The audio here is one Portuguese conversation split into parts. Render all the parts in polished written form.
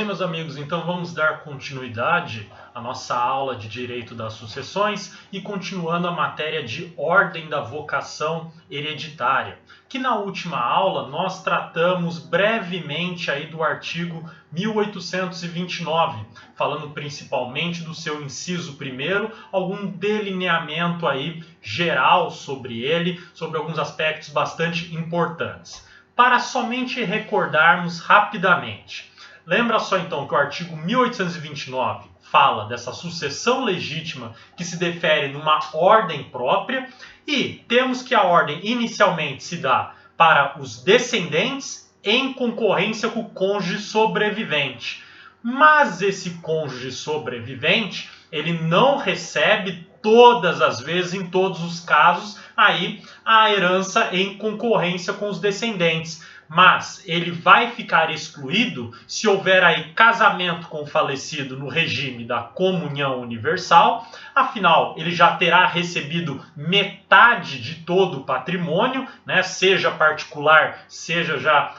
bem, meus amigos? Então vamos dar continuidade à nossa aula de Direito das Sucessões e continuando a matéria de Ordem da Vocação Hereditária, que na última aula nós tratamos brevemente aí do artigo 1829, falando principalmente do seu inciso primeiro, algum delineamento aí geral sobre ele, sobre alguns aspectos bastante importantes. Para somente recordarmos rapidamente, lembra só então que o artigo 1829 fala dessa sucessão legítima que se defere numa ordem própria e temos que a ordem inicialmente se dá para os descendentes em concorrência com o cônjuge sobrevivente. Mas esse cônjuge sobrevivente, ele não recebe todas as vezes, em todos os casos, aí a herança em concorrência com os descendentes. Mas ele vai ficar excluído se houver aí casamento com o falecido no regime da comunhão universal. Afinal, ele já terá recebido metade de todo o patrimônio, né, seja particular, seja já,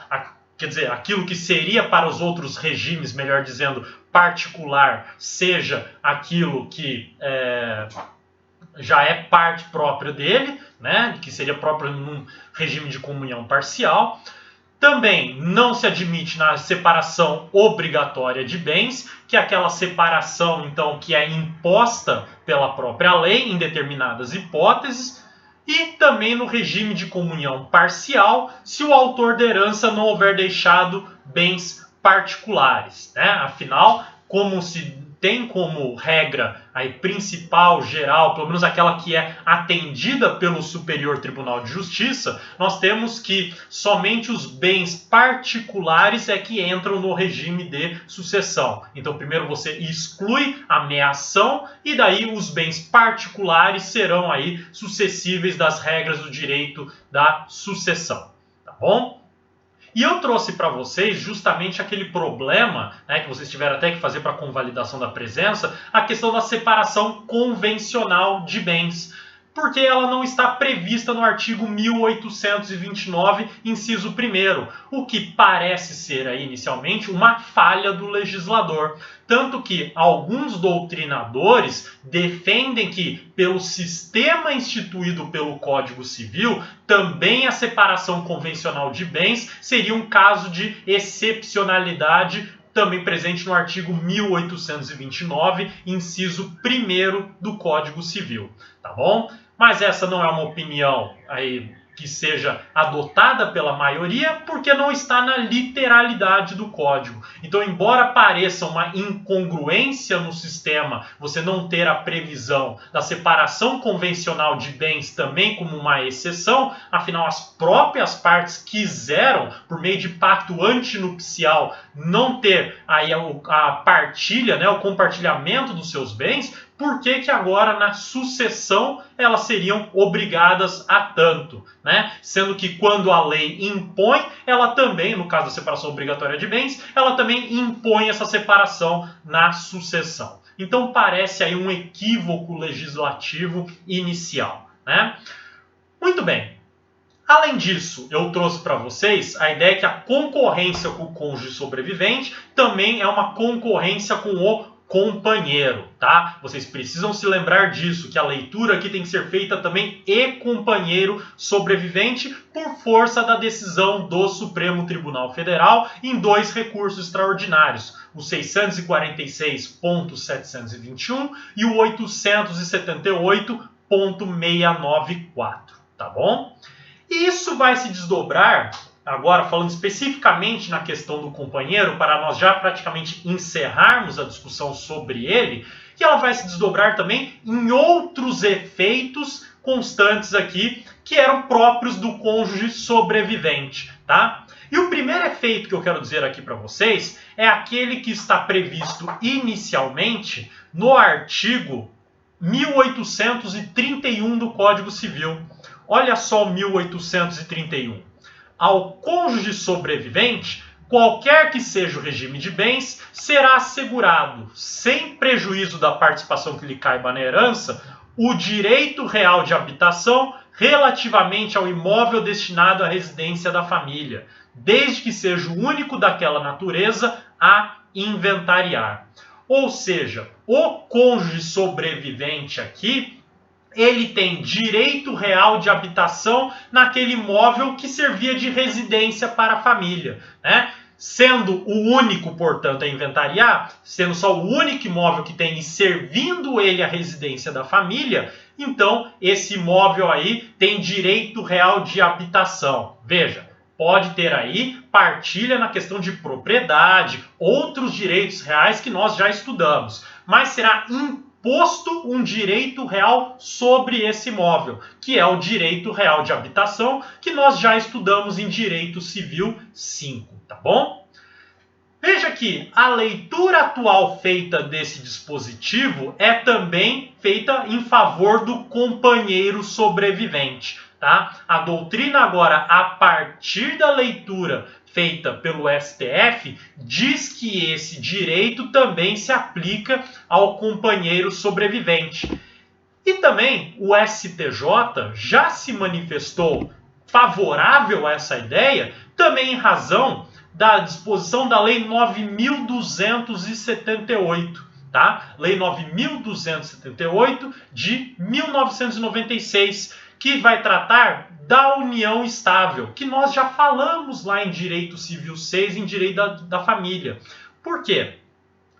quer dizer, aquilo que seria para os outros regimes, melhor dizendo, particular, seja aquilo que já é parte própria dele, né, que seria próprio num regime de comunhão parcial. Também não se admite na separação obrigatória de bens, que é aquela separação, então, que é imposta pela própria lei em determinadas hipóteses, e também no regime de comunhão parcial, se o autor da herança não houver deixado bens particulares, né? Afinal, como se tem como regra aí principal, geral, pelo menos aquela que é atendida pelo Superior Tribunal de Justiça, nós temos que somente os bens particulares é que entram no regime de sucessão. Então, primeiro você exclui a meação e daí os bens particulares serão aí sucessíveis das regras do direito da sucessão, tá bom? E eu trouxe para vocês justamente aquele problema, né, que vocês tiveram até que fazer para a convalidação da presença, a questão da separação convencional de bens, porque ela não está prevista no artigo 1829, inciso 1º, o que parece ser aí, inicialmente uma falha do legislador. Tanto que alguns doutrinadores defendem que, pelo sistema instituído pelo Código Civil, também a separação convencional de bens seria um caso de excepcionalidade, também presente no artigo 1829, inciso 1º do Código Civil, tá bom? Mas essa não é uma opinião aí que seja adotada pela maioria, porque não está na literalidade do código. Então, embora pareça uma incongruência no sistema, você não ter a previsão da separação convencional de bens também como uma exceção, afinal, as próprias partes quiseram, por meio de pacto antinupcial, não ter aí a partilha, né, o compartilhamento dos seus bens. Por que que agora na sucessão elas seriam obrigadas a tanto, né? Sendo que quando a lei impõe, ela também, no caso da separação obrigatória de bens, ela também impõe essa separação na sucessão. Então parece aí um equívoco legislativo inicial, né? Muito bem. Além disso, eu trouxe para vocês a ideia que a concorrência com o cônjuge sobrevivente também é uma concorrência com o companheiro, tá? Vocês precisam se lembrar disso, que a leitura aqui tem que ser feita também e companheiro sobrevivente por força da decisão do Supremo Tribunal Federal em 2 recursos extraordinários, o 646.721 e o 878.694, tá bom? E isso vai se desdobrar, agora falando especificamente na questão do companheiro, para nós já praticamente encerrarmos a discussão sobre ele, que ela vai se desdobrar também em outros efeitos constantes aqui, que eram próprios do cônjuge sobrevivente, tá? E o primeiro efeito que eu quero dizer aqui para vocês é aquele que está previsto inicialmente no artigo 1831 do Código Civil. Olha só o 1831. Ao cônjuge sobrevivente, qualquer que seja o regime de bens, será assegurado, sem prejuízo da participação que lhe caiba na herança, o direito real de habitação relativamente ao imóvel destinado à residência da família, desde que seja o único daquela natureza a inventariar. Ou seja, o cônjuge sobrevivente aqui, ele tem direito real de habitação naquele imóvel que servia de residência para a família, né? Sendo o único, portanto, a inventariar, sendo só o único imóvel que tem e servindo ele a residência da família, então esse imóvel aí tem direito real de habitação. Veja, pode ter aí partilha na questão de propriedade, outros direitos reais que nós já estudamos, mas será imposto um direito real sobre esse imóvel, que é o direito real de habitação, que nós já estudamos em Direito Civil 5, tá bom? Veja que a leitura atual feita desse dispositivo é também feita em favor do companheiro sobrevivente, tá? A doutrina agora, a partir da leitura feita pelo STF, diz que esse direito também se aplica ao companheiro sobrevivente. E também o STJ já se manifestou favorável a essa ideia, também em razão da disposição da Lei 9.278, tá? Lei 9.278 de 1996, que vai tratar da união estável, que nós já falamos lá em Direito Civil 6, em Direito da Família. Por quê?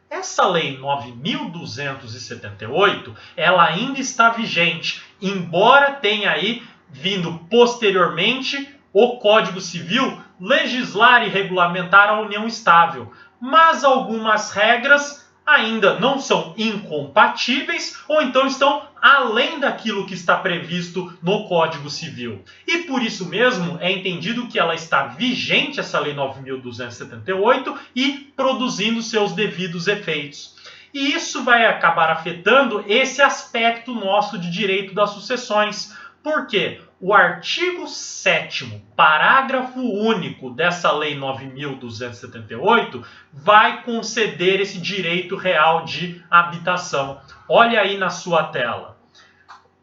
Essa Lei 9.278, ela ainda está vigente, embora tenha aí vindo posteriormente o Código Civil legislar e regulamentar a união estável. Mas algumas regras ainda não são incompatíveis ou então estão além daquilo que está previsto no Código Civil. E por isso mesmo é entendido que ela está vigente, essa Lei 9.278, e produzindo seus devidos efeitos. E isso vai acabar afetando esse aspecto nosso de direito das sucessões. Por quê? O artigo 7º, parágrafo único dessa Lei 9.278 vai conceder esse direito real de habitação. Olha aí na sua tela.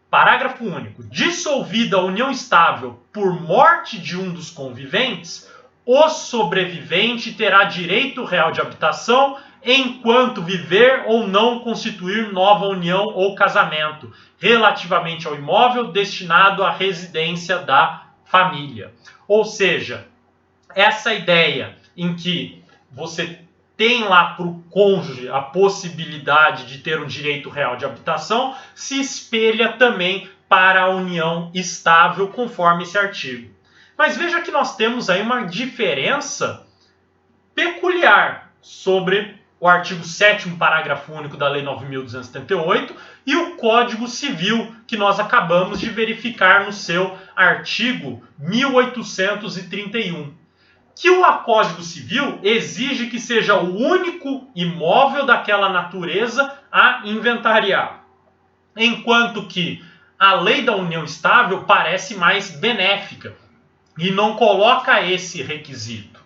Parágrafo único. Dissolvida a união estável por morte de um dos conviventes, o sobrevivente terá direito real de habitação enquanto viver ou não constituir nova união ou casamento, relativamente ao imóvel destinado à residência da família. Ou seja, essa ideia em que você tem lá para o cônjuge a possibilidade de ter um direito real de habitação se espelha também para a união estável conforme esse artigo. Mas veja que nós temos aí uma diferença peculiar sobre o artigo 7º, parágrafo único da Lei 9.278 e o Código Civil, que nós acabamos de verificar no seu artigo 1831. Que o Código Civil exige que seja o único imóvel daquela natureza a inventariar, enquanto que a Lei da União Estável parece mais benéfica e não coloca esse requisito.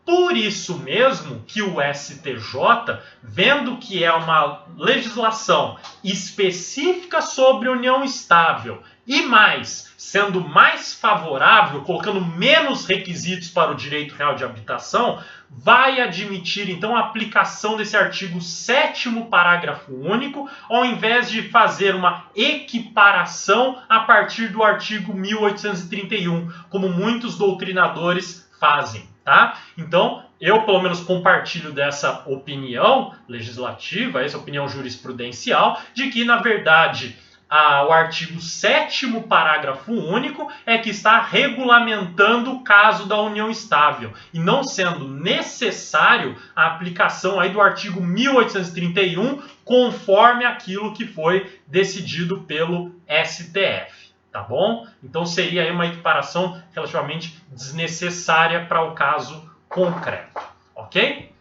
Por isso mesmo que o STJ, vendo que é uma legislação específica sobre união estável e mais, sendo mais favorável, colocando menos requisitos para o direito real de habitação, vai admitir então a aplicação desse artigo 7º, parágrafo único, ao invés de fazer uma equiparação a partir do artigo 1831, como muitos doutrinadores fazem. Tá? Então, eu pelo menos compartilho dessa opinião legislativa, essa opinião jurisprudencial, de que, na verdade, o artigo 7º, parágrafo único, é que está regulamentando o caso da união estável, e não sendo necessário a aplicação aí do artigo 1831, conforme aquilo que foi decidido pelo STF. Tá bom? Então seria aí uma equiparação relativamente desnecessária para o caso concreto, ok?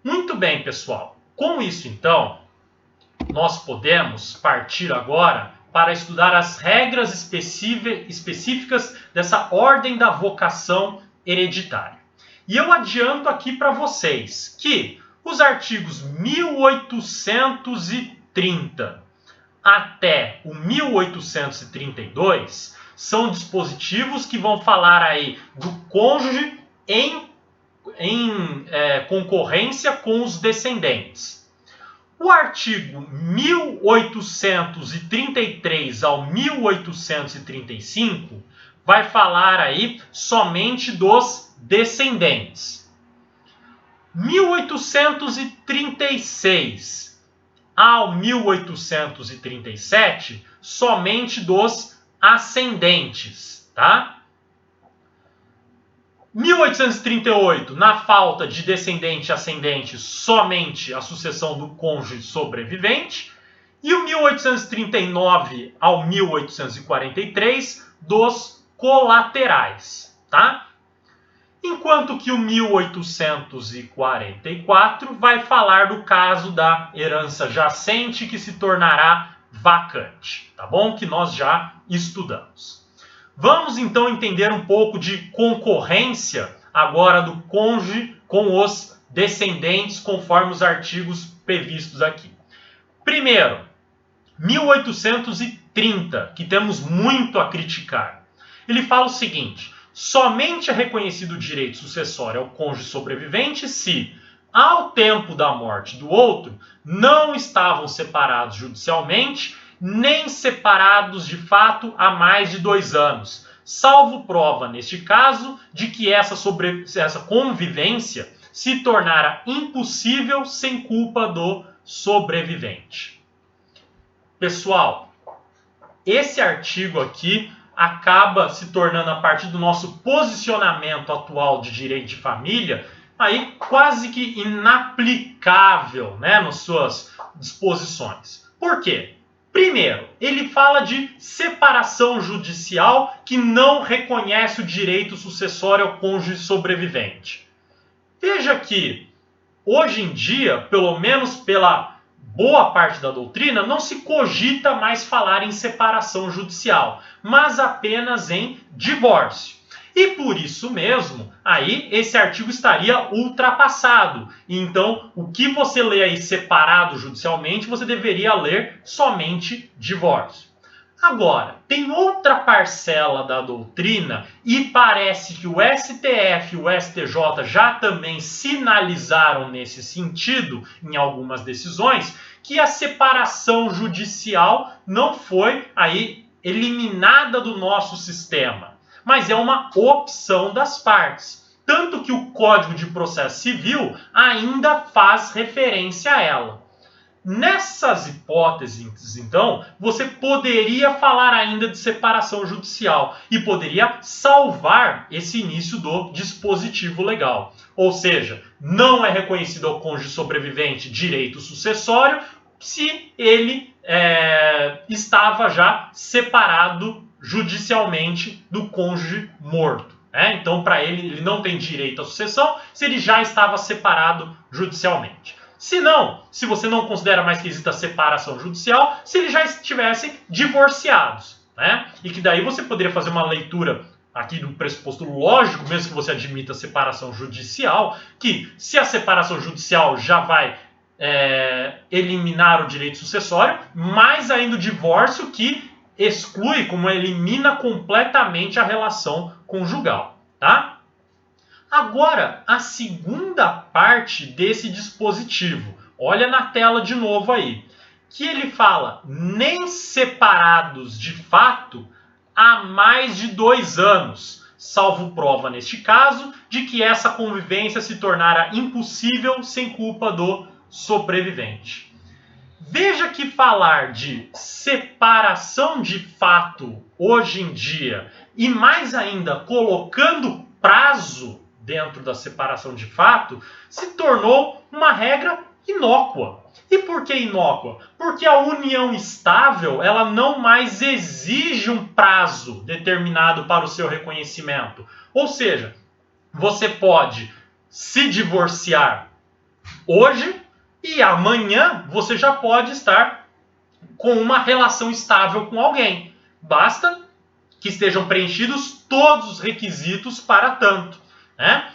Muito bem, pessoal. Com isso, então, nós podemos partir agora para estudar as regras específicas dessa ordem da vocação hereditária. E eu adianto aqui para vocês que os artigos 1830 até o 1832 são dispositivos que vão falar aí do cônjuge em concorrência com os descendentes. O artigo 1833 ao 1835 vai falar aí somente dos descendentes. 1836 ao 1837, somente dos ascendentes, tá? 1838, na falta de descendente e ascendente, somente a sucessão do cônjuge sobrevivente. E o 1839 ao 1843, dos colaterais, tá? Enquanto que o 1844 vai falar do caso da herança jacente que se tornará vacante, tá bom? Que nós já estudamos. Vamos então entender um pouco de concorrência agora do cônjuge com os descendentes, conforme os artigos previstos aqui. Primeiro, 1830, que temos muito a criticar. Ele fala o seguinte: somente é reconhecido o direito sucessório ao cônjuge sobrevivente se, ao tempo da morte do outro, não estavam separados judicialmente, nem separados de fato há mais de 2 anos, salvo prova, neste caso, de que essa convivência se tornara impossível sem culpa do sobrevivente. Pessoal, esse artigo aqui acaba se tornando, a partir do nosso posicionamento atual de direito de família, aí quase que inaplicável, né, nas suas disposições. Por quê? Primeiro, ele fala de separação judicial que não reconhece o direito sucessório ao cônjuge sobrevivente. Veja que, hoje em dia, pelo menos pela boa parte da doutrina, não se cogita mais falar em separação judicial, mas apenas em divórcio. E por isso mesmo, aí esse artigo estaria ultrapassado. Então, o que você lê aí separado judicialmente, você deveria ler somente divórcio. Agora, tem outra parcela da doutrina, e parece que o STF e o STJ já também sinalizaram nesse sentido, em algumas decisões, que a separação judicial não foi aí eliminada do nosso sistema, mas é uma opção das partes. Tanto que o Código de Processo Civil ainda faz referência a ela. Nessas hipóteses, então, você poderia falar ainda de separação judicial e poderia salvar esse início do dispositivo legal. Ou seja, não é reconhecido ao cônjuge sobrevivente direito sucessório se ele estava já separado judicialmente do cônjuge morto. Então, para ele não tem direito à sucessão se ele já estava separado judicialmente. Se não, se você não considera mais que exista separação judicial, se eles já estivessem divorciados, né? E que daí você poderia fazer uma leitura aqui do pressuposto lógico, mesmo que você admita a separação judicial, que se a separação judicial já vai eliminar o direito sucessório, mais ainda o divórcio que exclui, como elimina completamente a relação conjugal, tá? Agora, a segunda parte desse dispositivo, olha na tela de novo aí, que ele fala nem separados de fato há mais de 2 anos, salvo prova neste caso de que essa convivência se tornara impossível sem culpa do sobrevivente. Veja que falar de separação de fato hoje em dia, e mais ainda colocando prazo dentro da separação de fato, se tornou uma regra inócua. E por que inócua? Porque a união estável, ela não mais exige um prazo determinado para o seu reconhecimento. Ou seja, você pode se divorciar hoje e amanhã você já pode estar com uma relação estável com alguém. Basta que estejam preenchidos todos os requisitos para tanto, né?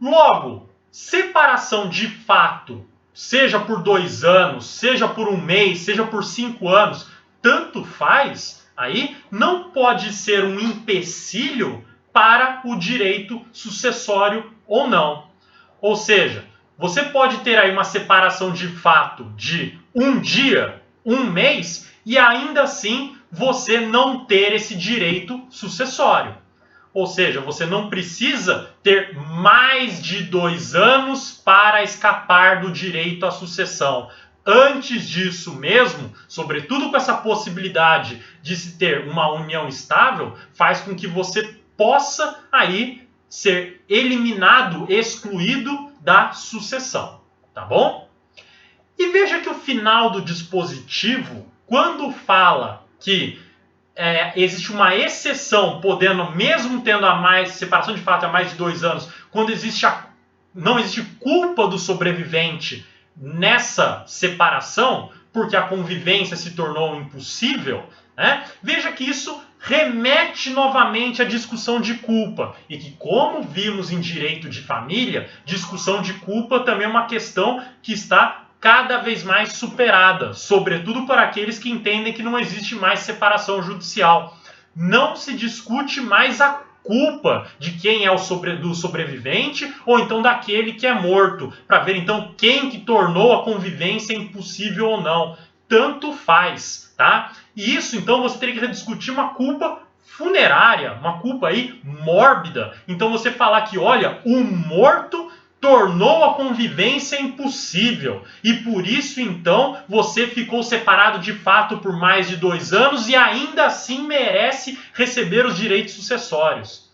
Logo, separação de fato, seja por 2 anos, seja por 1 mês, seja por 5 anos, tanto faz, aí não pode ser um empecilho para o direito sucessório ou não. Ou seja, você pode ter aí uma separação de fato de um dia, um mês, e ainda assim você não ter esse direito sucessório. Ou seja, você não precisa ter mais de 2 anos para escapar do direito à sucessão. Antes disso mesmo, sobretudo com essa possibilidade de se ter uma união estável, faz com que você possa aí ser eliminado, excluído da sucessão, tá bom? E veja que o final do dispositivo, quando fala que existe uma exceção, podendo, mesmo tendo a mais separação de fato há mais de 2 anos, quando não existe culpa do sobrevivente nessa separação, porque a convivência se tornou impossível, né? Veja que isso remete novamente à discussão de culpa. E que, como vimos em direito de família, discussão de culpa também é uma questão que está cada vez mais superada, sobretudo para aqueles que entendem que não existe mais separação judicial. Não se discute mais a culpa de quem é do sobrevivente ou então daquele que é morto, para ver então quem que tornou a convivência impossível ou não. Tanto faz, tá? E isso então você teria que discutir uma culpa funerária, uma culpa aí mórbida. Então você falar que, olha, o morto tornou a convivência impossível e por isso então você ficou separado de fato por mais de 2 anos e ainda assim merece receber os direitos sucessórios.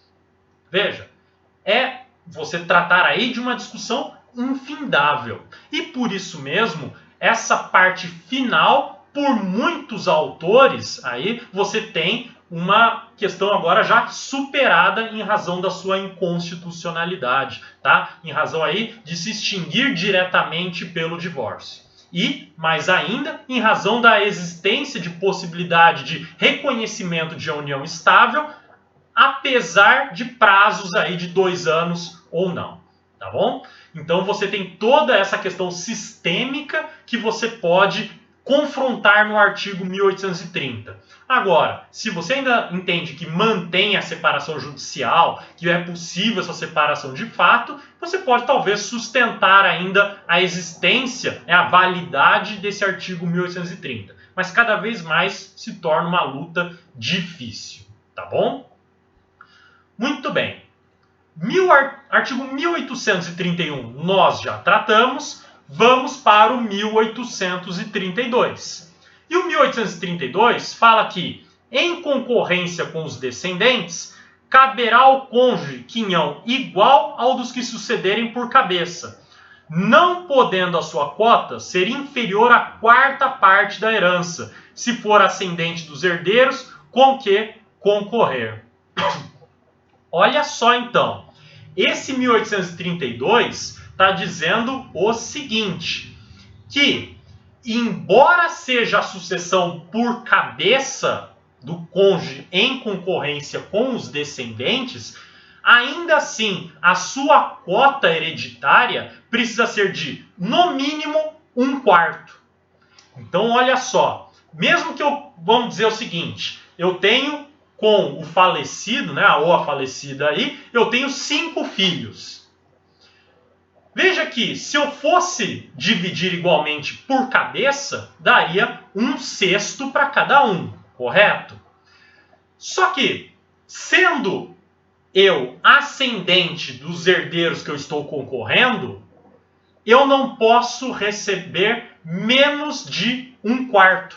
Veja, é você tratar aí de uma discussão infindável. E por isso mesmo, essa parte final, por muitos autores, aí você tem uma questão agora já superada em razão da sua inconstitucionalidade, tá? Em razão aí de se extinguir diretamente pelo divórcio. E, mais ainda, em razão da existência de possibilidade de reconhecimento de união estável, apesar de prazos aí de 2 anos ou não, tá bom? Então você tem toda essa questão sistêmica que você pode confrontar no artigo 1830. Agora, se você ainda entende que mantém a separação judicial, que é possível essa separação de fato, você pode talvez sustentar ainda a existência, a validade desse artigo 1830. Mas cada vez mais se torna uma luta difícil, tá bom? Muito bem. Artigo 1831 nós já tratamos, vamos para o 1832. E o 1832 fala que, em concorrência com os descendentes, caberá ao cônjuge quinhão igual ao dos que sucederem por cabeça, não podendo a sua cota ser inferior à 4ª parte da herança, se for ascendente dos herdeiros com que concorrer. Olha só então, esse 1832 está dizendo o seguinte, que embora seja a sucessão por cabeça do cônjuge em concorrência com os descendentes, ainda assim a sua cota hereditária precisa ser de, no mínimo, 1/4. Então olha só, mesmo que vamos dizer o seguinte, eu tenho com o falecido, né, ou a falecida aí, eu tenho 5 filhos. Veja que se eu fosse dividir igualmente por cabeça, daria 1/6 para cada um, correto? Só que, sendo eu ascendente dos herdeiros que eu estou concorrendo, eu não posso receber menos de 1/4.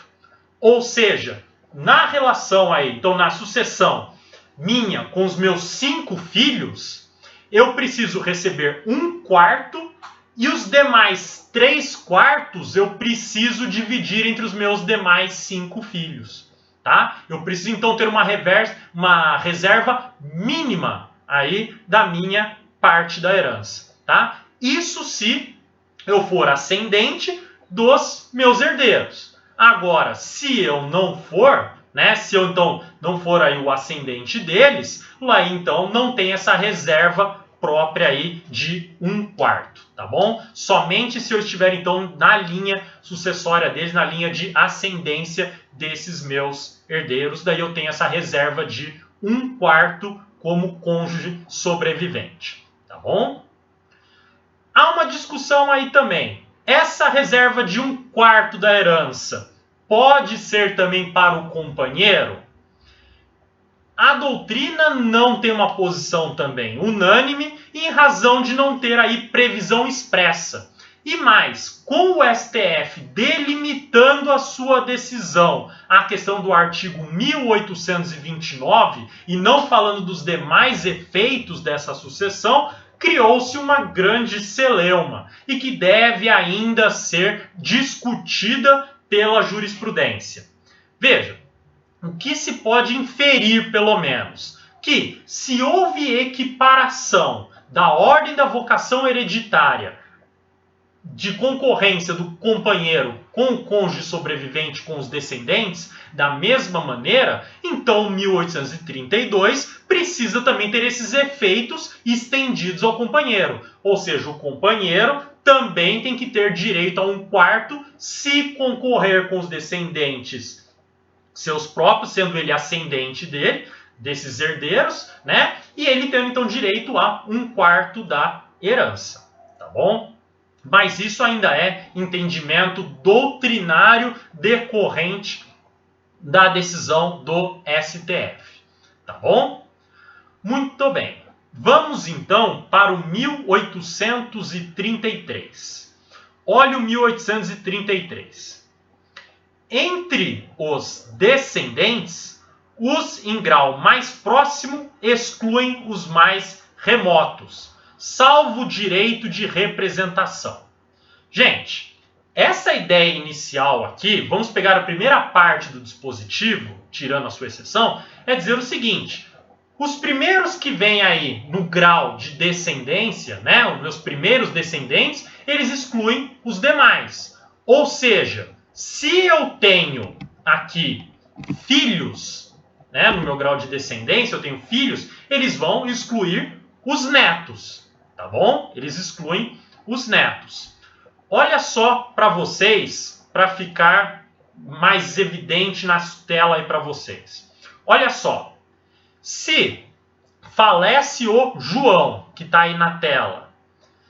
Ou seja, na relação aí, então na sucessão minha com os meus 5 filhos, eu preciso receber 1/4 e os demais 3/4 eu preciso dividir entre os meus demais 5 filhos, tá? Eu preciso então ter uma reserva mínima aí da minha parte da herança, tá? Isso se eu for ascendente dos meus herdeiros. Agora, se eu não for, né, se eu então não for aí o ascendente deles, lá então não tem essa reserva própria aí de 1/4, tá bom? Somente se eu estiver então na linha sucessória deles, na linha de ascendência desses meus herdeiros, daí eu tenho essa reserva de 1/4 como cônjuge sobrevivente, tá bom? Há uma discussão aí também. Essa reserva de 1/4 da herança pode ser também para o companheiro? A doutrina não tem uma posição também unânime, em razão de não ter aí previsão expressa. E mais, com o STF delimitando a sua decisão a questão do artigo 1829 e não falando dos demais efeitos dessa sucessão, criou-se uma grande celeuma e que deve ainda ser discutida pela jurisprudência. Veja, o que se pode inferir, pelo menos, que se houve equiparação da ordem da vocação hereditária de concorrência do companheiro com o cônjuge sobrevivente com os descendentes, da mesma maneira, então 1832 precisa também ter esses efeitos estendidos ao companheiro. Ou seja, o companheiro também tem que ter direito a 1/4 se concorrer com os descendentes seus próprios, sendo ele ascendente desses herdeiros, né? E ele tendo então direito a 1/4 da herança, tá bom? Mas isso ainda é entendimento doutrinário decorrente da decisão do STF, tá bom? Muito bem. Vamos então para o 1833. Olha o 1833. Entre os descendentes, os em grau mais próximo excluem os mais remotos, salvo o direito de representação. Gente, essa ideia inicial aqui, vamos pegar a primeira parte do dispositivo, tirando a sua exceção, é dizer o seguinte: os primeiros que vêm aí no grau de descendência, né, os meus primeiros descendentes, eles excluem os demais. Ou seja, se eu tenho aqui filhos, né, no meu grau de descendência, eu tenho filhos, eles vão excluir os netos, tá bom? Eles excluem os netos. Olha só para vocês, para ficar mais evidente na tela aí para vocês. Olha só, se falece o João, que está aí na tela,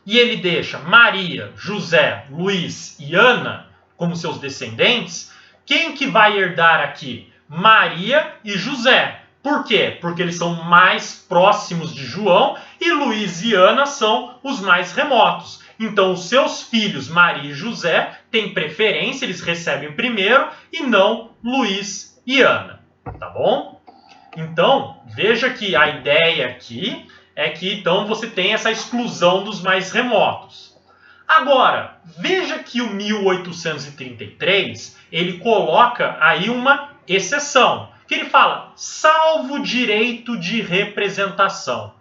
e ele deixa Maria, José, Luiz e Ana como seus descendentes, quem que vai herdar aqui? Maria e José. Por quê? Porque eles são mais próximos de João e Luiz e Ana são os mais remotos. Então, os seus filhos, Maria e José, têm preferência, eles recebem primeiro e não Luiz e Ana. Tá bom? Então, veja que a ideia aqui é que então você tem essa exclusão dos mais remotos. Agora, veja que o 1833, ele coloca aí uma exceção, que ele fala, salvo direito de representação.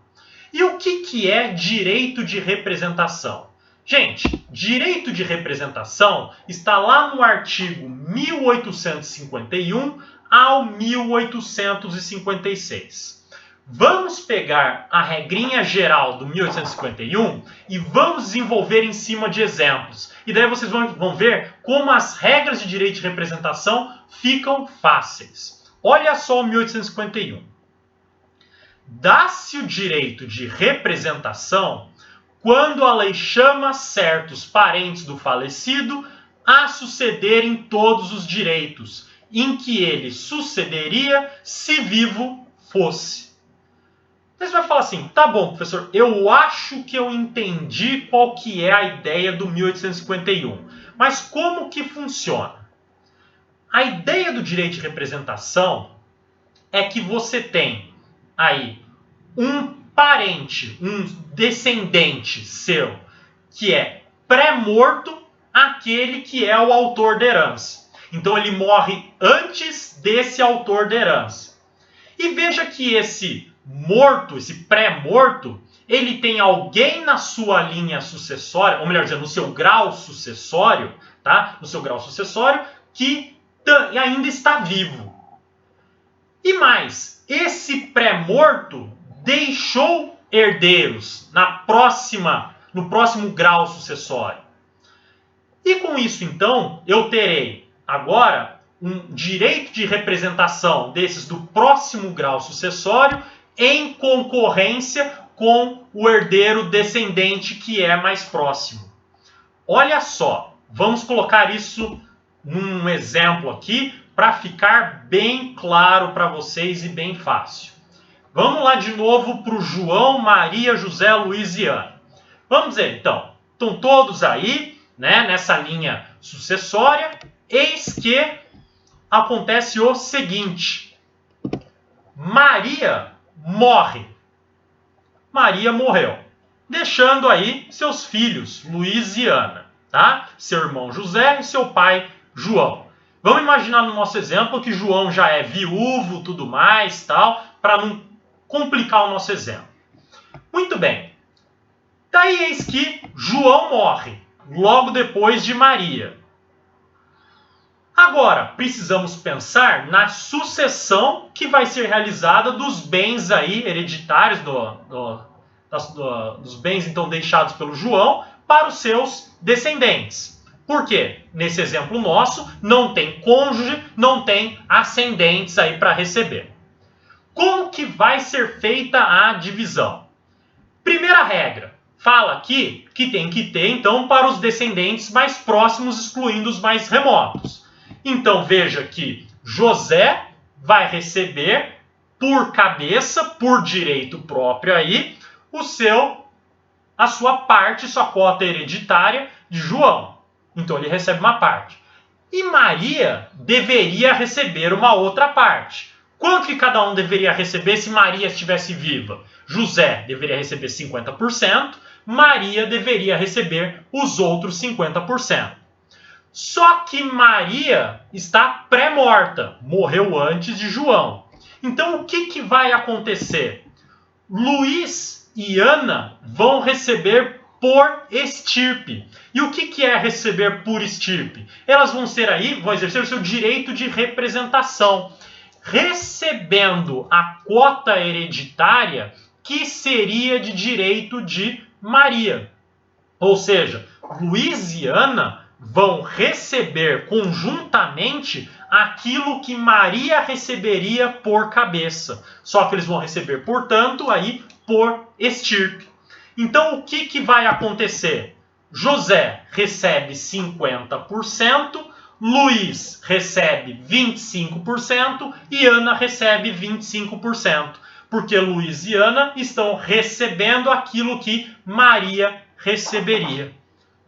E o que é direito de representação? Gente, direito de representação está lá no artigo 1851 ao 1856. Vamos pegar a regrinha geral do 1851 e vamos desenvolver em cima de exemplos. E daí vocês vão ver como as regras de direito de representação ficam fáceis. Olha só o 1851. Dá-se o direito de representação quando a lei chama certos parentes do falecido a sucederem todos os direitos em que ele sucederia se vivo fosse. Você vai falar assim, tá bom, professor, eu acho que eu entendi qual que é a ideia do 1851, mas como que funciona? A ideia do direito de representação é que você tem aí um parente, um descendente seu, que é pré-morto, aquele que é o autor da herança. Então ele morre antes desse autor da herança. E veja que esse morto, esse pré-morto, ele tem alguém na sua linha sucessória, ou melhor dizendo, no seu grau sucessório, tá? No seu grau sucessório, que ainda está vivo. E mais, esse pré-morto deixou herdeiros no próximo grau sucessório. E com isso, então, eu terei agora um direito de representação desses do próximo grau sucessório em concorrência com o herdeiro descendente que é mais próximo. Olha só, vamos colocar isso num exemplo aqui para ficar bem claro para vocês e bem fácil. Vamos lá de novo para o João, Maria, José, Luiz e Ana. Vamos ver então, estão todos aí, né, nessa linha sucessória. Eis que acontece o seguinte: Maria morre. Maria morreu, deixando aí seus filhos, Luiz e Ana, tá? Seu irmão José e seu pai João. Vamos imaginar no nosso exemplo que João já é viúvo, tudo mais, tal, para não complicar o nosso exemplo. Muito bem. Daí eis que João morre, logo depois de Maria. Agora, precisamos pensar na sucessão que vai ser realizada dos bens aí hereditários, dos bens então deixados pelo João para os seus descendentes. Por quê? Nesse exemplo nosso, não tem cônjuge, não tem ascendentes aí para receber. Como que vai ser feita a divisão? Primeira regra, fala aqui que tem que ter então para os descendentes mais próximos, excluindo os mais remotos. Então veja que José vai receber por cabeça, por direito próprio aí, a sua parte, sua cota hereditária de João. Então ele recebe uma parte. E Maria deveria receber uma outra parte. Quanto que cada um deveria receber se Maria estivesse viva? José deveria receber 50%, Maria deveria receber os outros 50%. Só que Maria está pré-morta, morreu antes de João. Então o que vai acontecer? Luiz e Ana vão receber por estirpe. E o que é receber por estirpe? Elas vão exercer o seu direito de representação, recebendo a cota hereditária que seria de direito de Maria. Ou seja, Luiz e Ana vão receber conjuntamente aquilo que Maria receberia por cabeça. Só que eles vão receber, portanto, aí por estirpe. Então, o que vai acontecer? José recebe 50%, Luiz recebe 25% e Ana recebe 25%. Porque Luiz e Ana estão recebendo aquilo que Maria receberia.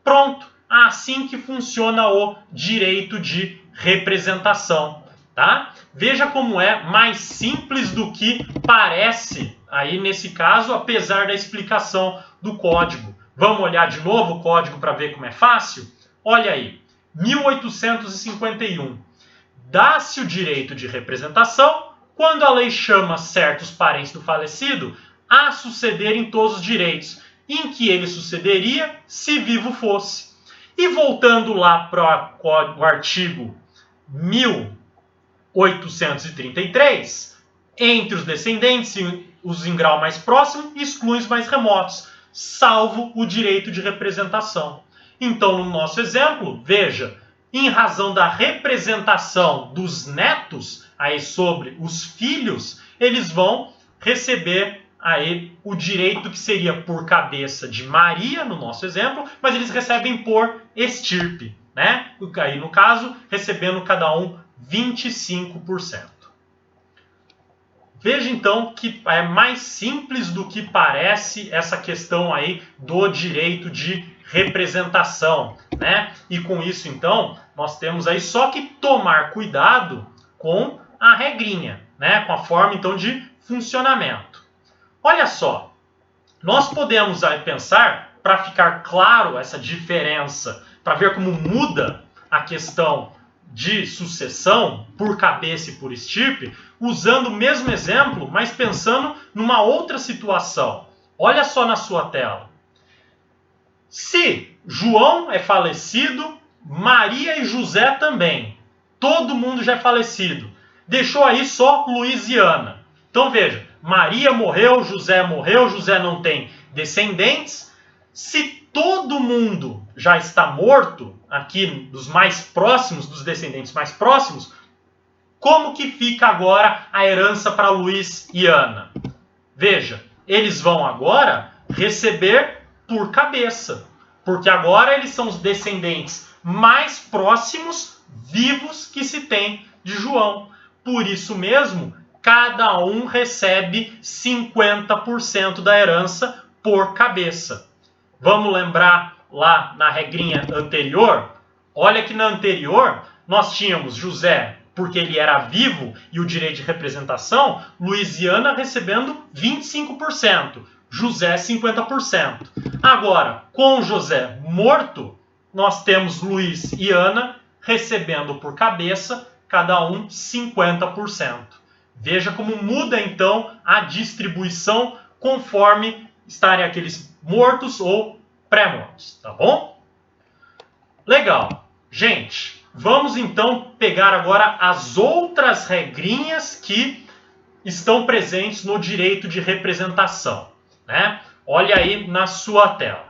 Pronto. Assim que funciona o direito de representação, tá? Veja como é mais simples do que parece aí nesse caso, apesar da explicação do código. Vamos olhar de novo o código para ver como é fácil? Olha aí, 1851. Dá-se o direito de representação quando a lei chama certos parentes do falecido a suceder em todos os direitos, em que ele sucederia se vivo fosse. E voltando lá para o artigo 1833, entre os descendentes, os em grau mais próximo excluem os mais remotos, salvo o direito de representação. Então, no nosso exemplo, veja, em razão da representação dos netos aí sobre os filhos, eles vão receber aí o direito que seria por cabeça de Maria, no nosso exemplo, mas eles recebem por estirpe, né? Aí, no caso, recebendo cada um 25%. Veja, então, que é mais simples do que parece essa questão aí do direito de representação, né? E com isso, então, nós temos aí só que tomar cuidado com a regrinha, né? Com a forma, então, de funcionamento. Olha só, nós podemos aí pensar, para ficar claro essa diferença, para ver como muda a questão de sucessão por cabeça e por estirpe, usando o mesmo exemplo, mas pensando numa outra situação. Olha só na sua tela. Se João é falecido, Maria e José também. Todo mundo já é falecido. Deixou aí só Luiz e Ana. Então veja, Maria morreu, José não tem descendentes. Se todo mundo já está morto, aqui dos mais próximos, dos descendentes mais próximos, como que fica agora a herança para Luiz e Ana? Veja, eles vão agora receber por cabeça, porque agora eles são os descendentes mais próximos, vivos, que se tem de João. Por isso mesmo, cada um recebe 50% da herança por cabeça. Vamos lembrar lá na regrinha anterior? Olha que na anterior nós tínhamos José, porque ele era vivo e o direito de representação, Luiz e Ana recebendo 25%, José 50%. Agora, com José morto, nós temos Luiz e Ana recebendo por cabeça, cada um 50%. Veja como muda então a distribuição conforme estarem aqueles mortos ou pré-mortos, tá bom? Legal. Gente, vamos então pegar agora as outras regrinhas que estão presentes no direito de representação, né? Olha aí na sua tela.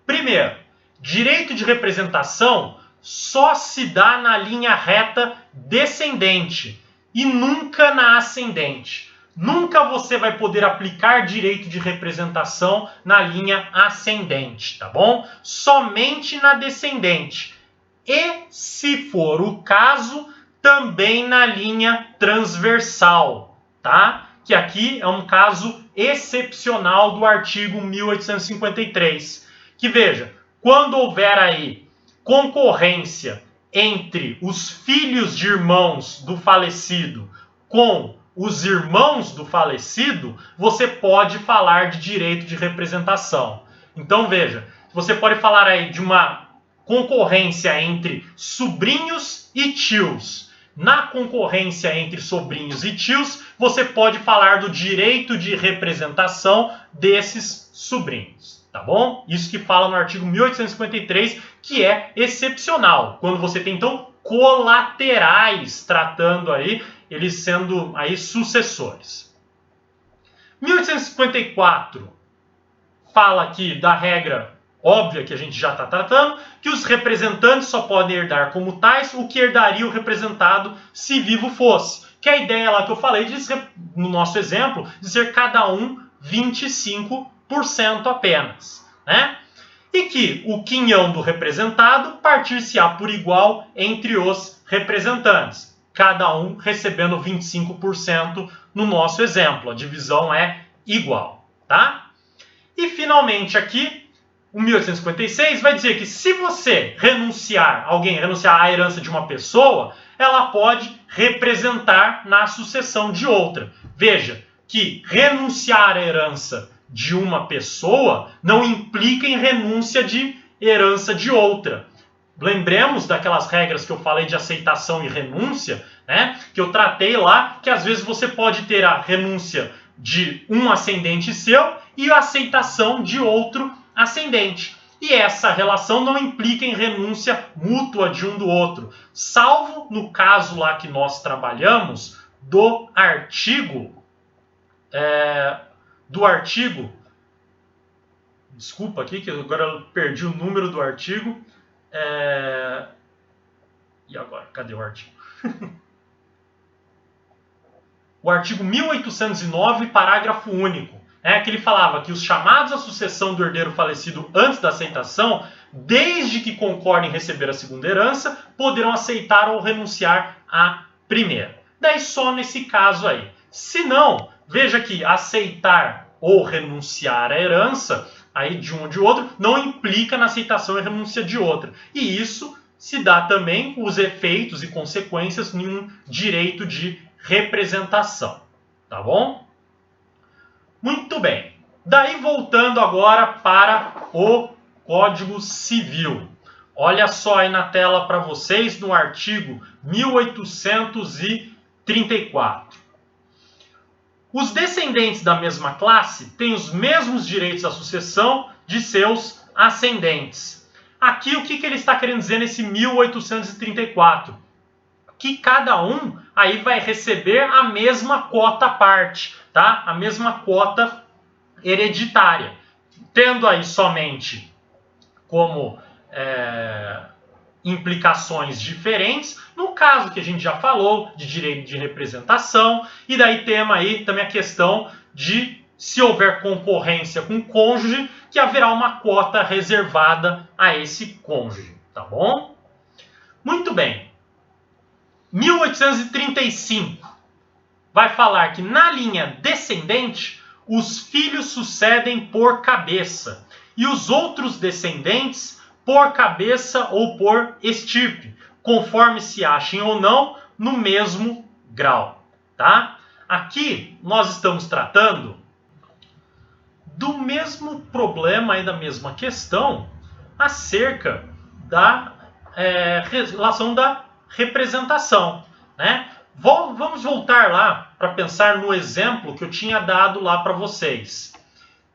Primeiro, direito de representação só se dá na linha reta descendente e nunca na ascendente. Nunca você vai poder aplicar direito de representação na linha ascendente, tá bom? Somente na descendente. E, se for o caso, também na linha transversal, tá? Que aqui é um caso excepcional do artigo 1853. Que veja, quando houver aí concorrência entre os filhos de irmãos do falecido com os irmãos do falecido, você pode falar de direito de representação. Então veja, você pode falar aí de uma concorrência entre sobrinhos e tios. Na concorrência entre sobrinhos e tios, você pode falar do direito de representação desses sobrinhos, tá bom? Isso que fala no artigo 1853, que é excepcional, quando você tem então colaterais tratando aí, eles sendo aí sucessores. 1854 fala aqui da regra óbvia que a gente já está tratando, que os representantes só podem herdar como tais o que herdaria o representado se vivo fosse. Que é a ideia lá que eu falei, no nosso exemplo, de ser cada um 25% apenas, né? E que o quinhão do representado partir-se-á por igual entre os representantes, cada um recebendo 25% no nosso exemplo. A divisão é igual, tá? E finalmente aqui, o 1856 vai dizer que se você alguém renunciar à herança de uma pessoa, ela pode representar na sucessão de outra. Veja que renunciar à herança de uma pessoa não implica em renúncia de herança de outra. Lembremos daquelas regras que eu falei de aceitação e renúncia, né? Que eu tratei lá, que às vezes você pode ter a renúncia de um ascendente seu e a aceitação de outro ascendente. E essa relação não implica em renúncia mútua de um do outro, salvo no caso lá que nós trabalhamos do artigo, desculpa aqui que agora eu perdi o número do artigo, e agora, cadê o artigo? O artigo 1809, parágrafo único, que ele falava que os chamados à sucessão do herdeiro falecido antes da aceitação, desde que concordem em receber a segunda herança, poderão aceitar ou renunciar à primeira. Daí só nesse caso aí. Se não, veja que aceitar ou renunciar à herança aí de um ou de outro não implica na aceitação e renúncia de outra. E isso se dá também os efeitos e consequências em um direito de representação, tá bom? Muito bem. Daí voltando agora para o Código Civil. Olha só aí na tela para vocês no artigo 1834. Os descendentes da mesma classe têm os mesmos direitos à sucessão de seus ascendentes. Aqui o que ele está querendo dizer nesse 1834? Que cada um aí vai receber a mesma cota à parte, tá? A mesma cota hereditária. Tendo aí somente como implicações diferentes, no caso que a gente já falou, de direito de representação, e daí temos aí também a questão de, se houver concorrência com o cônjuge, que haverá uma cota reservada a esse cônjuge, tá bom? Muito bem. 1835 vai falar que na linha descendente, os filhos sucedem por cabeça e os outros descendentes por cabeça ou por estirpe, conforme se achem ou não no mesmo grau, tá? Aqui nós estamos tratando do mesmo problema e da mesma questão acerca da relação da representação, né? Vamos voltar lá para pensar no exemplo que eu tinha dado lá para vocês.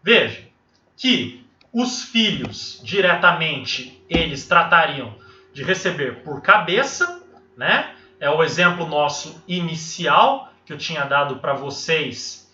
Veja que os filhos diretamente eles tratariam de receber por cabeça, né? É o exemplo nosso inicial que eu tinha dado para vocês.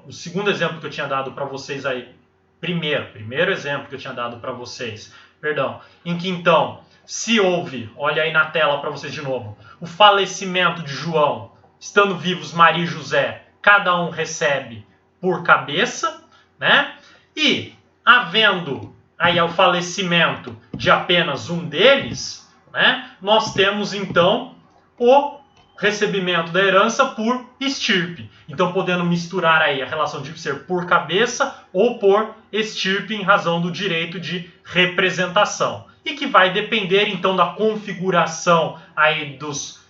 O segundo exemplo que eu tinha dado para vocês aí, primeiro exemplo que eu tinha dado para vocês, perdão, em que então, se houve, olha aí na tela para vocês de novo, o falecimento de João, estando vivos Maria e José, cada um recebe por cabeça, né? E havendo aí o falecimento de apenas um deles, né? Nós temos então o recebimento da herança por estirpe. Então, podendo misturar aí a relação de ser por cabeça ou por estirpe em razão do direito de representação. E que vai depender, então, da configuração aí dos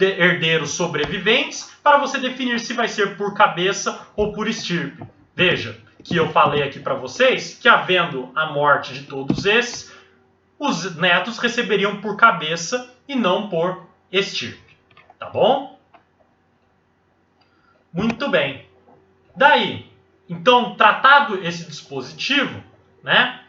herdeiros sobreviventes para você definir se vai ser por cabeça ou por estirpe. Veja que eu falei aqui para vocês que, havendo a morte de todos esses, os netos receberiam por cabeça e não por estirpe. Tá bom? Muito bem. Daí, então, tratado esse dispositivo, né?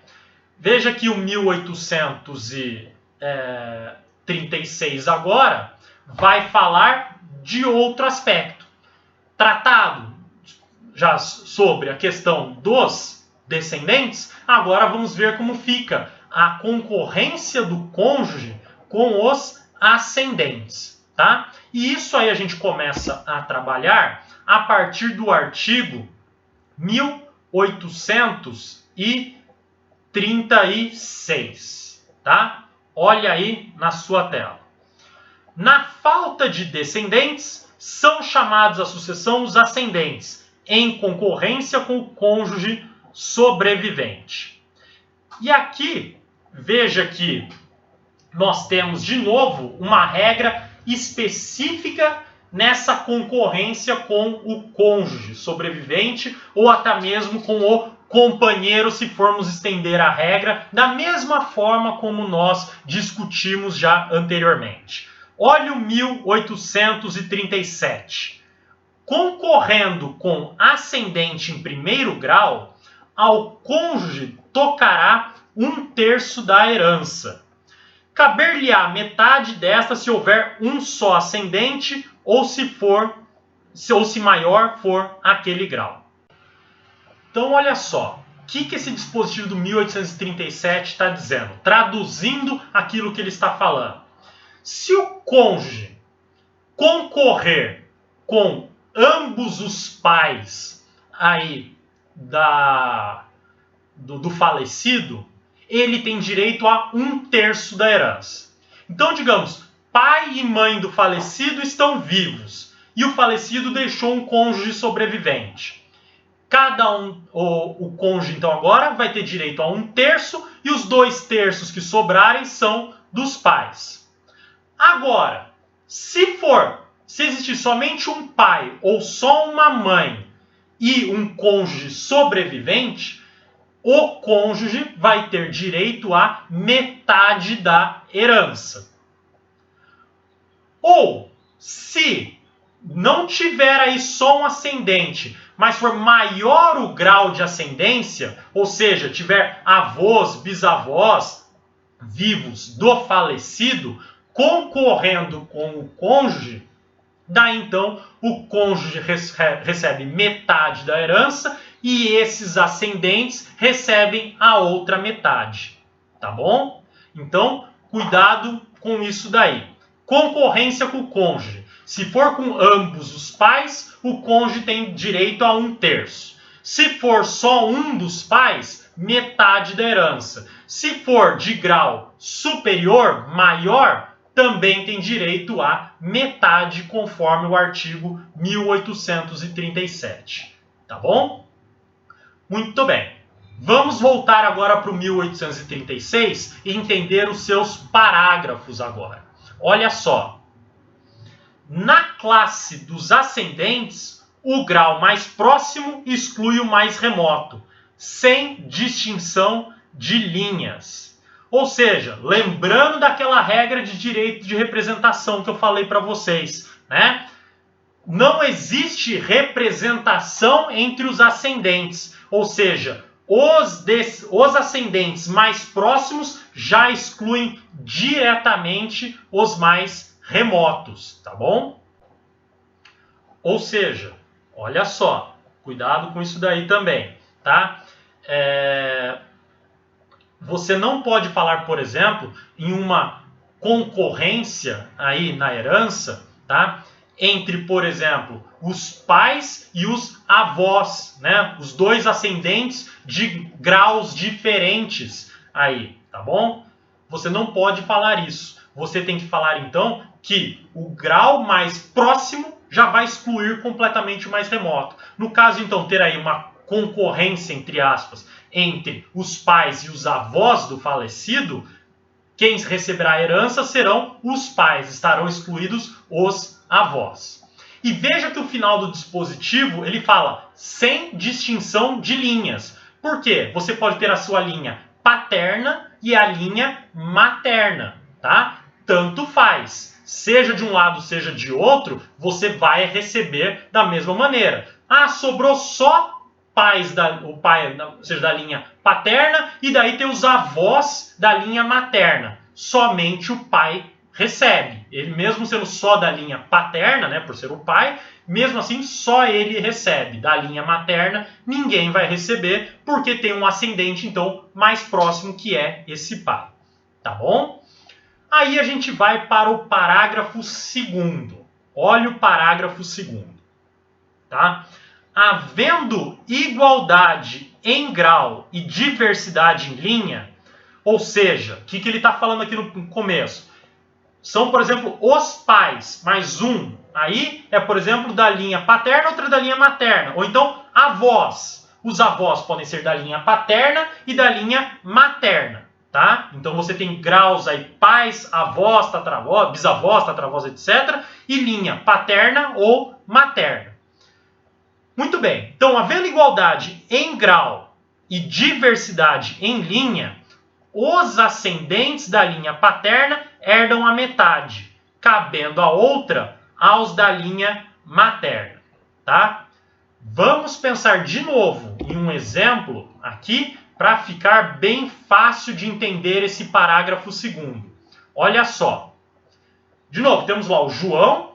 Veja que o 1836 agora vai falar de outro aspecto. Tratado já sobre a questão dos descendentes, agora vamos ver como fica a concorrência do cônjuge com os ascendentes. Tá? E isso aí a gente começa a trabalhar a partir do artigo 1836. Tá? Olha aí na sua tela. Na falta de descendentes, são chamados à sucessão os ascendentes, em concorrência com o cônjuge sobrevivente. E aqui, veja que nós temos de novo uma regra específica nessa concorrência com o cônjuge sobrevivente ou até mesmo com o companheiro, se formos estender a regra da mesma forma como nós discutimos já anteriormente. Olha o 1837. Concorrendo com ascendente em primeiro grau, ao cônjuge tocará 1/3 da herança. Caber-lhe-á metade desta se houver um só ascendente ou se maior for aquele grau. Então, olha só, o que esse dispositivo do 1837 está dizendo? Traduzindo aquilo que ele está falando. Se o cônjuge concorrer com ambos os pais aí do falecido, ele tem direito a 1/3 da herança. Então, digamos, pai e mãe do falecido estão vivos e o falecido deixou um cônjuge sobrevivente. O cônjuge, então, agora vai ter direito a 1/3 e os 2/3 que sobrarem são dos pais. Agora, se existir somente um pai ou só uma mãe e um cônjuge sobrevivente, o cônjuge vai ter direito a metade da herança. Ou, se não tiver aí só um ascendente, mas for maior o grau de ascendência, ou seja, tiver avós, bisavós vivos do falecido, concorrendo com o cônjuge, daí então o cônjuge recebe metade da herança e esses ascendentes recebem a outra metade, tá bom? Então, cuidado com isso daí. Concorrência com o cônjuge. Se for com ambos os pais, o cônjuge tem direito a 1/3. Se for só um dos pais, metade da herança. Se for de grau superior, maior, também tem direito a metade, conforme o artigo 1837. Tá bom? Muito bem. Vamos voltar agora para o 1836 e entender os seus parágrafos agora. Olha só. Na classe dos ascendentes, o grau mais próximo exclui o mais remoto, sem distinção de linhas. Ou seja, lembrando daquela regra de direito de representação que eu falei para vocês, né? Não existe representação entre os ascendentes, ou seja, os ascendentes mais próximos já excluem diretamente os mais remotos, tá bom? Ou seja, olha só, cuidado com isso daí também, tá? Você não pode falar, por exemplo, em uma concorrência aí na herança, tá? Entre, por exemplo, os pais e os avós, né? Os dois ascendentes de graus diferentes aí, tá bom? Você não pode falar isso. Você tem que falar, então, que o grau mais próximo já vai excluir completamente o mais remoto. No caso, então, ter aí uma concorrência, entre aspas, entre os pais e os avós do falecido, quem receberá a herança serão os pais, estarão excluídos os avós. E veja que o final do dispositivo, ele fala sem distinção de linhas. Por quê? Você pode ter a sua linha paterna e a linha materna, tá? Tanto faz. Seja de um lado, seja de outro, você vai receber da mesma maneira. Ah, sobrou só o pai, seja da linha paterna, e daí tem os avós da linha materna. Somente o pai recebe. Ele mesmo sendo só da linha paterna, né, por ser o pai, mesmo assim só ele recebe. Da linha materna ninguém vai receber, porque tem um ascendente então mais próximo que é esse pai. Tá bom? Aí a gente vai para o parágrafo 2º. Olha o parágrafo 2º. Tá? Havendo igualdade em grau e diversidade em linha, ou seja, o que ele está falando aqui no começo? São, por exemplo, os pais mais um. Aí é, por exemplo, da linha paterna, outra da linha materna. Ou então, avós. Os avós podem ser da linha paterna e da linha materna. Tá? Então você tem graus aí, pais, avós, tataravós, bisavós, tataravós, etc. E linha paterna ou materna. Muito bem, então havendo igualdade em grau e diversidade em linha, os ascendentes da linha paterna herdam a metade, cabendo a outra aos da linha materna. Tá? Vamos pensar de novo em um exemplo aqui para ficar bem fácil de entender esse parágrafo 2º. Olha só. De novo, temos lá o João.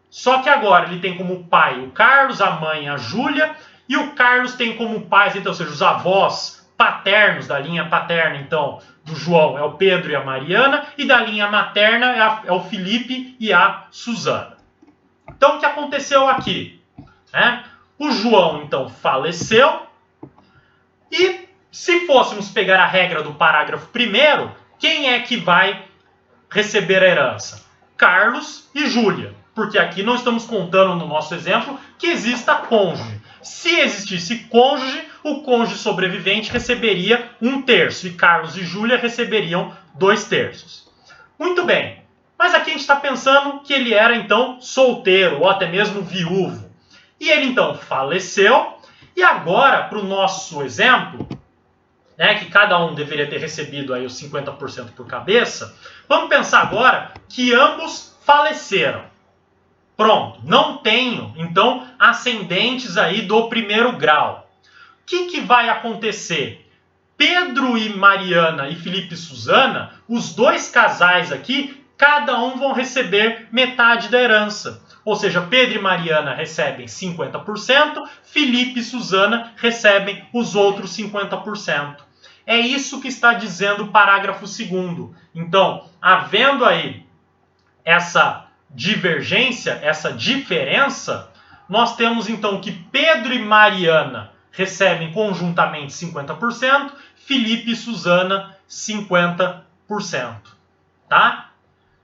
Só que agora ele tem como pai o Carlos, a mãe a Júlia, e o Carlos tem como pais, então, ou seja, os avós paternos, da linha paterna, então, do João é o Pedro e a Mariana, e da linha materna é o Felipe e a Suzana. Então, o que aconteceu aqui? O João, então, faleceu, e se fôssemos pegar a regra do parágrafo 1º, quem é que vai receber a herança? Carlos e Júlia. Porque aqui não estamos contando no nosso exemplo que exista cônjuge. Se existisse cônjuge, o cônjuge sobrevivente receberia 1/3 e Carlos e Júlia receberiam 2/3. Muito bem, mas aqui a gente está pensando que ele era então solteiro ou até mesmo viúvo. E ele então faleceu e agora, para o nosso exemplo, né, que cada um deveria ter recebido aí os 50% por cabeça, vamos pensar agora que ambos faleceram. Pronto, não tenho, então, ascendentes aí do 1º grau. O que vai acontecer? Pedro e Mariana e Felipe e Suzana, os dois casais aqui, cada um vão receber metade da herança. Ou seja, Pedro e Mariana recebem 50%, Felipe e Suzana recebem os outros 50%. É isso que está dizendo o parágrafo 2º. Então, havendo aí essa divergência, essa diferença, nós temos então que Pedro e Mariana recebem conjuntamente 50%, Felipe e Suzana 50%, tá?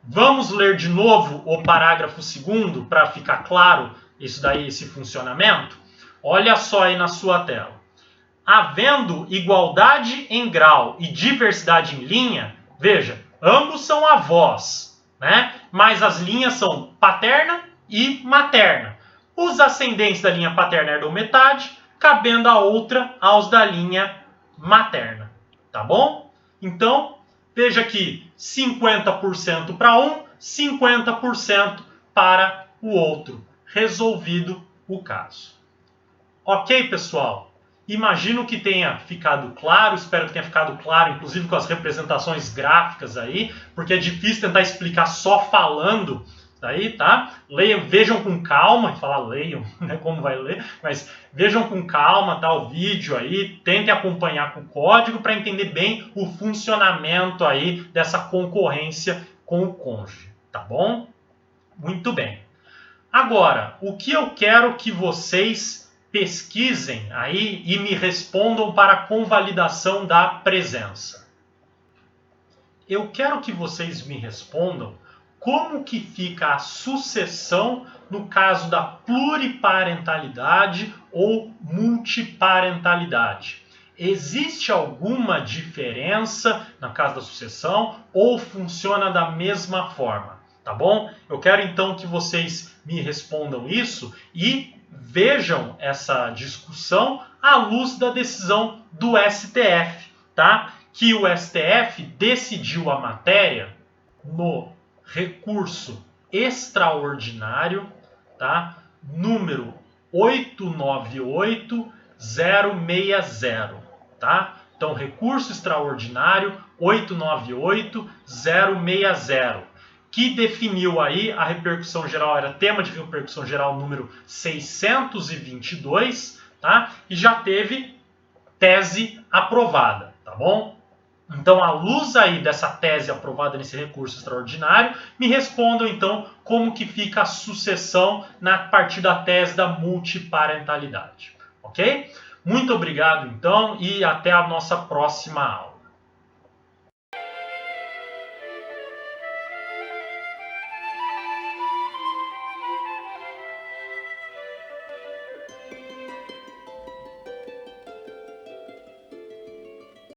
Vamos ler de novo o parágrafo 2º para ficar claro isso daí, esse funcionamento? Olha só aí na sua tela. Havendo igualdade em grau e diversidade em linha, veja, ambos são avós, né? Mas as linhas são paterna e materna. Os ascendentes da linha paterna herdam metade, cabendo a outra aos da linha materna, tá bom? Então, veja aqui, 50% para um, 50% para o outro. Resolvido o caso. Ok, pessoal? Imagino que tenha ficado claro, espero que tenha ficado claro, inclusive com as representações gráficas aí, porque é difícil tentar explicar só falando daí, tá? Leiam, vejam com calma, falar leiam, né, como vai ler, mas vejam com calma, tá, o vídeo aí, tentem acompanhar com o código para entender bem o funcionamento aí dessa concorrência com o cônjuge, tá bom? Muito bem. Agora, o que eu quero que vocês pesquisem aí e me respondam para a convalidação da presença. Eu quero que vocês me respondam como que fica a sucessão no caso da pluriparentalidade ou multiparentalidade. Existe alguma diferença na caso da sucessão ou funciona da mesma forma? Tá bom? Eu quero então que vocês me respondam isso e vejam essa discussão à luz da decisão do STF, tá? Que o STF decidiu a matéria no recurso extraordinário, tá? Número 898060, tá? Então, recurso extraordinário 898060, que definiu aí a repercussão geral, era tema de repercussão geral número 622, tá? E já teve tese aprovada, tá bom? Então, à luz aí dessa tese aprovada nesse recurso extraordinário, me respondam então como que fica a sucessão na partir da tese da multiparentalidade, ok? Muito obrigado então e até a nossa próxima aula.